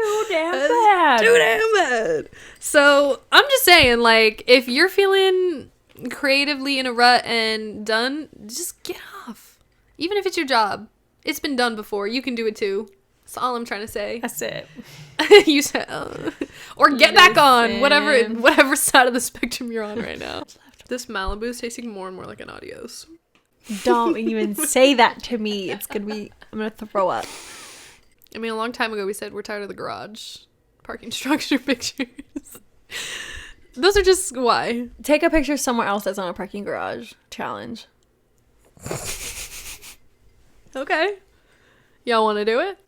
Too damn bad. So I'm just saying, like, if you're feeling creatively in a rut and done, just get off. Even if it's your job, it's been done before. You can do it too. That's all I'm trying to say. That's it. You said, or get back on whatever side of the spectrum you're on right now. This Malibu is tasting more and more like an Adios. Don't even say that to me. I'm gonna throw up. I mean, a long time ago we said we're tired of the garage parking structure pictures. Those are just why. Take a picture somewhere else that's not a parking garage. Challenge. Okay. Y'all want to do it?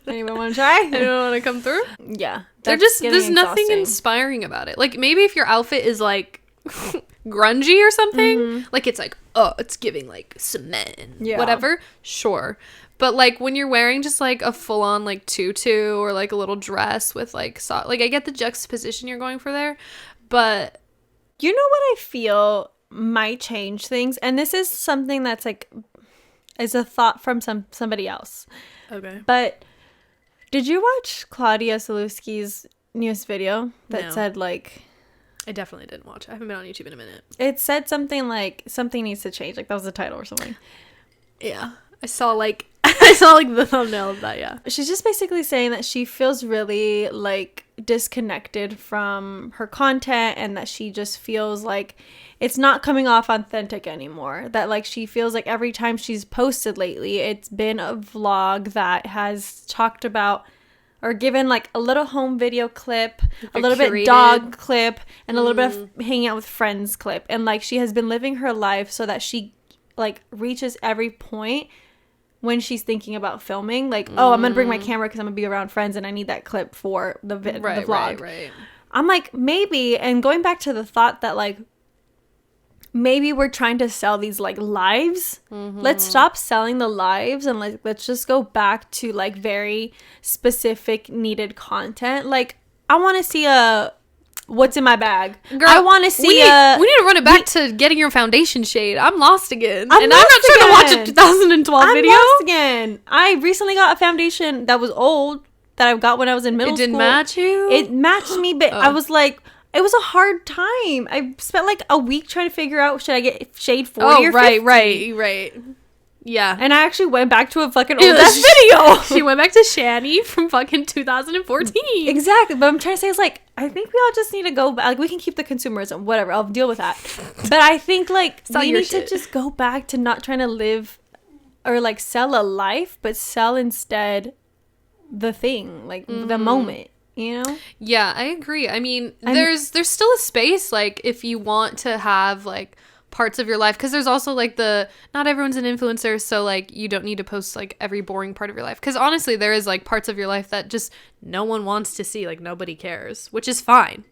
Anyone want to try? Anyone want to come through? Yeah. There's nothing inspiring about it. Like, maybe if your outfit is like grungy or something, like it's like, oh, it's giving like cement and whatever, sure. But like when you're wearing just like a full-on like tutu or like a little dress with like like I get the juxtaposition you're going for there, but you know what I feel might change things, and this is something that's like is a thought from somebody else. Okay. But did you watch Claudia Sulewski's newest video that said like, I definitely didn't watch it. I haven't been on YouTube in a minute. It said something like something needs to change, like that was the title or something. Yeah. I saw like the thumbnail of that, yeah. She's just basically saying that she feels really like disconnected from her content, and that she just feels like it's not coming off authentic anymore. That like she feels like every time she's posted lately, it's been a vlog that has talked about or given like a little home video clip, a little bit dog clip, and a little bit of hanging out with friends clip. And like she has been living her life so that she like reaches every point when she's thinking about filming, like, oh, I'm gonna bring my camera because I'm gonna be around friends and I need that clip for the vlog. Right. I'm like, maybe, and going back to the thought that like maybe we're trying to sell these like lives. Let's stop selling the lives and like let's just go back to like very specific needed content. Like I want to see what's in my bag. Girl, I want to see we need to run it back to getting your foundation shade. I'm lost again. I'm not trying to watch a 2012 video. I'm lost again. I recently got a foundation that was old that I got when I was in middle school. It didn't match you? It matched me, but I was like, it was a hard time. I spent like a week trying to figure out, should I get shade 40 or 50? Right. Yeah. And I actually went back to a fucking old ass video. She went back to Shani from fucking 2014. Exactly. But I'm trying to say is like, I think we all just need to go back. Like, we can keep the consumerism, whatever. I'll deal with that. But I think like we need to just go back to not trying to live or like sell a life, but sell instead the thing, like the moment. You know? Yeah, I agree. I mean, there's still a space like if you want to have like parts of your life, because there's also like not everyone's an influencer, so like you don't need to post like every boring part of your life, because honestly there is like parts of your life that just no one wants to see, like nobody cares, which is fine.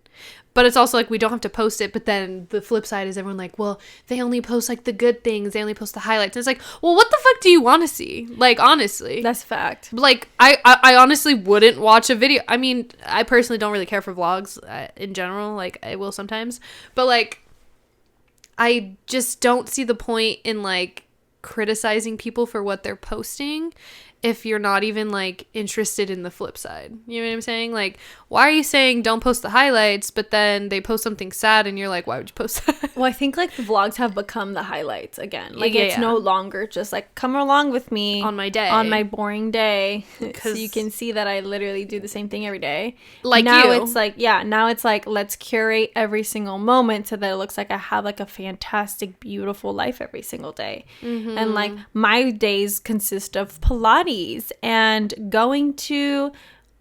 But it's also like we don't have to post it. But then the flip side is everyone like, well, they only post like the good things, they only post the highlights, and it's like, well, what the fuck do you want to see? Like, honestly, that's a fact. Like I honestly wouldn't watch a video. I mean, I personally don't really care for vlogs in general. Like I will sometimes, but like I just don't see the point in like criticizing people for what they're posting if you're not even like interested in the flip side. You know what I'm saying? Like, why are you saying don't post the highlights, but then they post something sad and you're like, why would you post that? Well, I think like the vlogs have become the highlights again. Like it's no longer just like, come along with me on my day, on my boring day, so you can see that I literally do the same thing every day. Like now it's like, now it's like, let's curate every single moment so that it looks like I have like a fantastic, beautiful life every single day. And like my days consist of Pilates and going to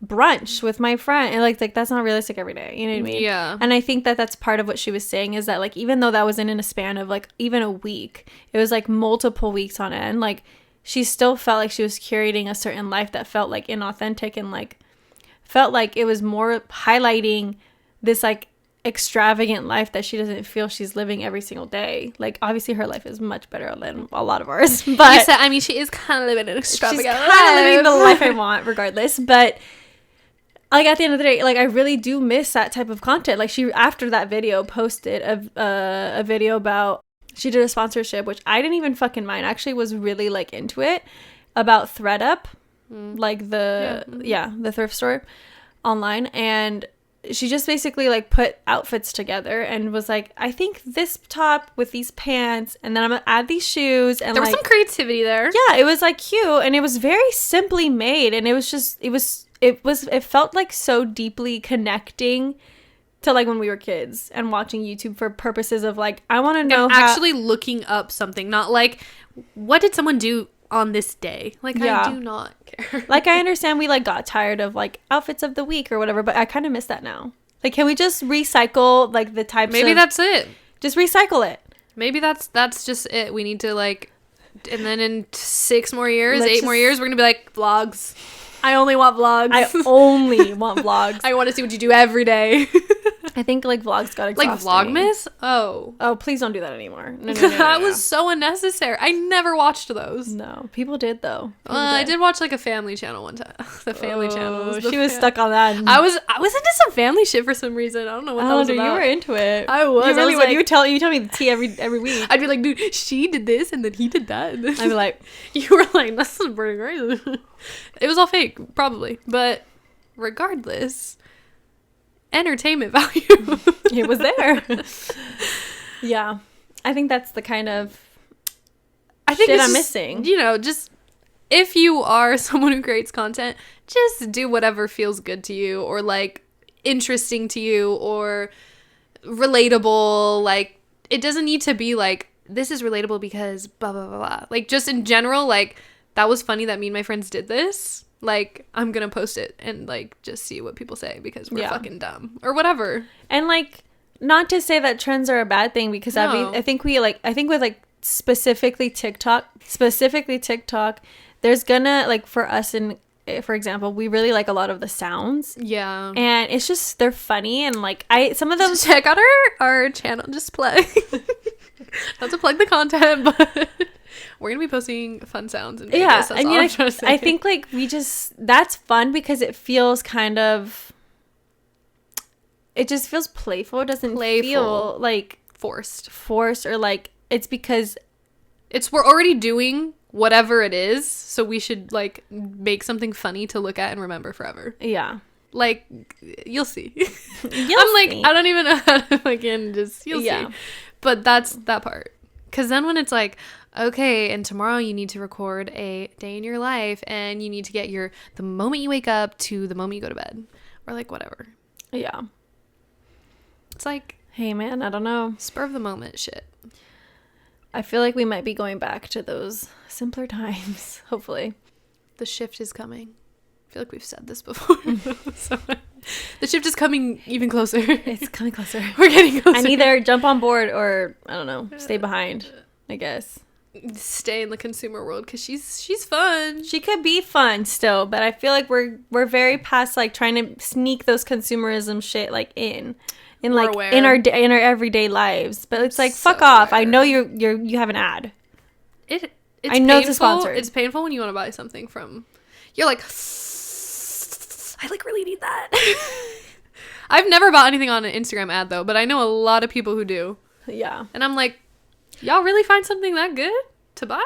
brunch with my friend, and like that's not realistic every day, you know what I mean? Yeah. And I think that that's part of what she was saying, is that like even though that wasn't in a span of like even a week, it was like multiple weeks on end, like she still felt like she was curating a certain life that felt like inauthentic, and like felt like it was more highlighting this like extravagant life that she doesn't feel she's living every single day. Like obviously her life is much better than a lot of ours, but you said, I mean, she is kind of living an extravagant life. She's kind of living the life I want regardless. But like at the end of the day, like I really do miss that type of content. Like she, after that video, posted a video about, she did a sponsorship, which I didn't even fucking mind. I actually was really like into it, about ThredUp, like the thrift store online. And she just basically like put outfits together and was like, I think this top with these pants, and then I'm gonna add these shoes, and there was some creativity there. Yeah, it was like cute, and it was very simply made, and it was just it felt like so deeply connecting to like when we were kids and watching YouTube for purposes of like, I want to know actually looking up something, not like what did someone do on this day. Like, I do not care. Like, I understand we like got tired of like outfits of the week or whatever, but I kind of miss that now. Like, can we just recycle like the types? Maybe that's it. Just recycle it. Maybe that's just it. We need to like, and then in 6 more years, Let's 8 more years, we're gonna be like, vlogs. I only want vlogs. I only want vlogs. I want to see what you do every day. I think like vlogs got exhausting. Like Vlogmas? Oh, please don't do that anymore. No. That was so unnecessary. I never watched those. No, people did though. I did watch like a Family Channel one time. The Family Channel. She was stuck on that. I was into some family shit for some reason. I don't know what that was about. You were into it. I was. You really I was like, you tell me the tea every week. I'd be like, dude, she did this and then he did that. I'd be like, you were like, this is pretty crazy. It was all fake, probably, but regardless, entertainment value. It was there. Yeah, I think that's the kind of shit I'm missing. You know, just if you are someone who creates content, just do whatever feels good to you or like interesting to you or relatable. Like, it doesn't need to be like, this is relatable because blah blah blah blah. Like, just in general, like, that was funny that me and my friends did this. Like, I'm gonna post it and like just see what people say because we're fucking dumb or whatever. And like, not to say that trends are a bad thing, because I think with like specifically TikTok, there's gonna, like, for us, and for example, we really like a lot of the sounds. Yeah. And it's just, they're funny, and like, some of them, just check out our channel. Just plug. Not to plug the content, but we're gonna be posting fun sounds and videos. That's all I'm trying to say. I think like that's fun because it feels kind of, it just feels playful. It doesn't feel like forced or like it's because we're already doing whatever it is, so we should like make something funny to look at and remember forever. Yeah. Like, you'll see. I don't even know how to fucking just, you'll see. But that's that part. Because then when it's like, okay, and tomorrow you need to record a day in your life and you need to get the moment you wake up to the moment you go to bed. Or like whatever. Yeah. It's like, hey man, I don't know. Spur of the moment shit. I feel like we might be going back to those simpler times, hopefully. The shift is coming. I feel like we've said this before. So, the shift is coming even closer. It's coming closer. We're getting closer. And either jump on board or, I don't know, stay behind, I guess. Stay in the consumer world because she's fun. She could be fun still, but I feel like we're very past like trying to sneak those consumerism shit like in like in our everyday lives. But it's like, fuck off. I know you have an ad. It's I know it's sponsored. It's painful when you want to buy something from. You're like, I like really need that. I've never bought anything on an Instagram ad though, but I know a lot of people who do. Yeah. And I'm like, y'all really find something that good to buy?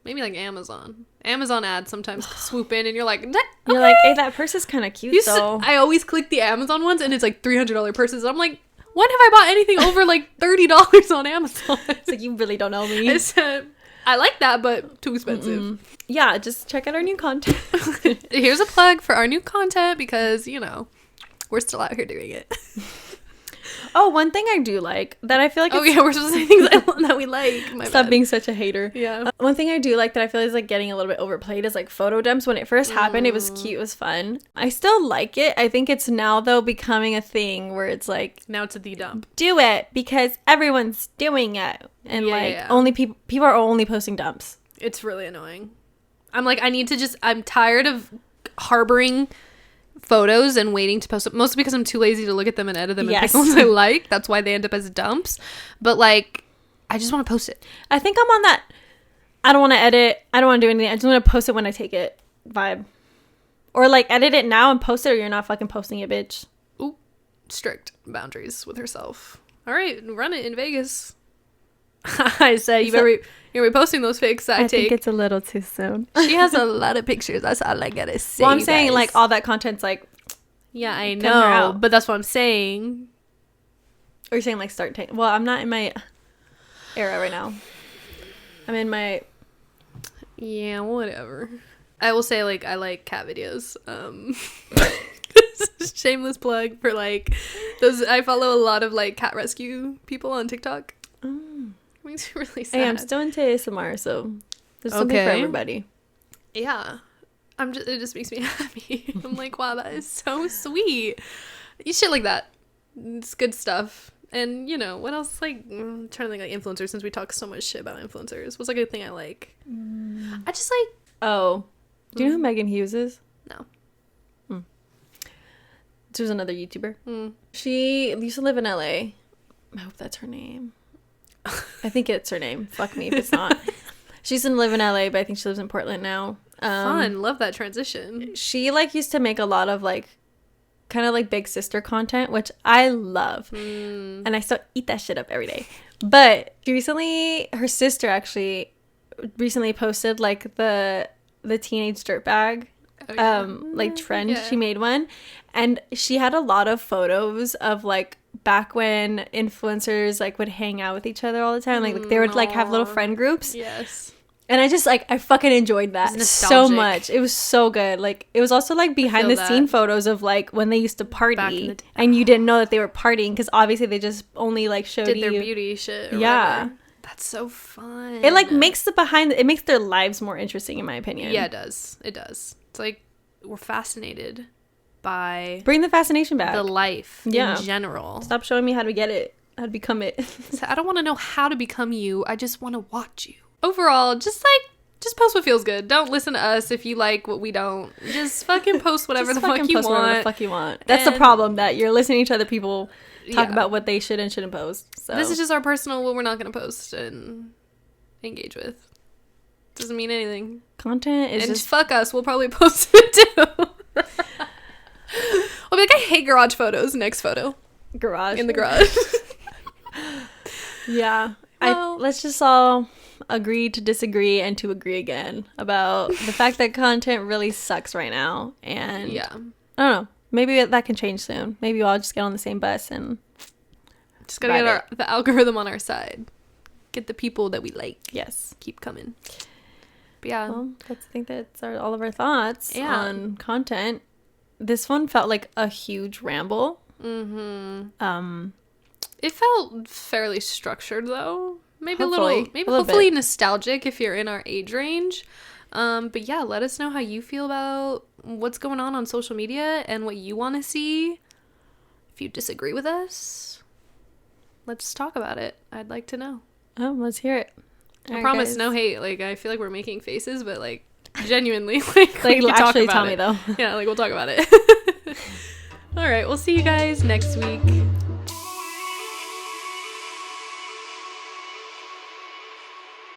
Maybe like Amazon. Amazon ads sometimes swoop in and you're like, okay. You're like, hey, that purse is kind of cute though. I always click the Amazon ones and it's like $300 purses. I'm like, when have I bought anything over like $30 on Amazon? It's like, you really don't know me. I like that, but too expensive. Yeah, just check out our new content. Here's a plug for our new content because, you know, we're still out here doing it. Oh, one thing I do like that I feel like we're supposed to say things that we like. Stop being such a hater. Yeah. One thing I do like that I feel is like getting a little bit overplayed is like photo dumps. When it first happened, it was cute, it was fun. I still like it. I think it's now though becoming a thing where it's like, now it's a dump. Do it because everyone's doing it, and only people are only posting dumps. It's really annoying. I'm like, I'm tired of harboring photos and waiting to post them, mostly because I'm too lazy to look at them and edit them and pick the ones I like. That's why they end up as dumps. But like, I just want to post it. I think I'm on that I don't want to edit, I don't want to do anything, I just want to post it when I take it vibe. Or like edit it now and post it, or you're not fucking posting it, bitch. Ooh, strict boundaries with herself. All right, run it in Vegas. I say you're gonna be posting those pics I take. I think it's a little too soon. She has a lot of pictures. That's all I gotta say. Well, I'm saying like all that content's like, yeah, I know, but that's what I'm saying. Or you're saying like start taking. Well, I'm not in my era right now. I'm in my. Yeah, whatever. I will say like I like cat videos. Shameless plug for like those. I follow a lot of like cat rescue people on TikTok. Makes me really sad. Hey, I'm still into ASMR, so there's something for everybody. Yeah. It just makes me happy. I'm like, wow, that is so sweet. Shit like that. It's good stuff. And, you know, what else? Like, I'm trying to think, like, influencers, since we talk so much shit about influencers. What's, like, a thing I like? I just, like... Oh. Do you know who Megan Hughes is? No. She was another YouTuber. She used to live in LA. I hope that's her name. I think it's her name. Fuck me if it's not. She used to live in LA, but I think she lives in Portland now. Fun. Love that transition. She, like, used to make a lot of, like, kind of like big sister content, which I love. And I still eat that shit up every day. But her sister actually recently posted, like, the teenage dirtbag like trend. She made one, and she had a lot of photos of, like, back when influencers, like, would hang out with each other all the time, like they would like have little friend groups. Yes. And I just, like, I fucking enjoyed that so much. It was so good. Like, it was also, like, behind the scene photos of, like, when they used to party and you didn't know that they were partying, because obviously they just only, like, showed you their beauty shit or whatever. That's so fun. It, like, makes it makes their lives more interesting, in my opinion. Yeah, it does. It's like we're fascinated by bring the fascination back, the life in general. Stop showing me how to get it, how to become it. So I don't want to know how to become you. I just want to watch you. Overall, just post what feels good. Don't listen to us if you like what we don't. Just fucking post whatever the fuck you want. That's the problem, that you're listening to other people talk about what they should and shouldn't post. So this is just our personal, what we're not going to post and engage with. Doesn't mean anything. Content is just fuck us. We'll probably post it too. We'll be like, I hate garage photos. Next photo. Garage. In the garage. Yeah. Well, let's just all agree to disagree and to agree again about the fact that content really sucks right now. And I don't know. Maybe that can change soon. Maybe we'll all just get on the same bus and just gotta get the algorithm on our side. Get the people that we like. Yes. Keep coming. But yeah. Well, I think that's all of our thoughts on content. This one felt like a huge ramble. It felt fairly structured, though. Hopefully nostalgic if you're in our age range. But yeah, let us know how you feel about what's going on social media and what you want to see. If you disagree with us, let's talk about it. I'd like to know. Oh, let's hear it. I promise, guys. No hate. Like, I feel like we're making faces, but, like, genuinely, like we can actually talk about tell it. Me though. Yeah, like, we'll talk about it. All right, we'll see you guys next week.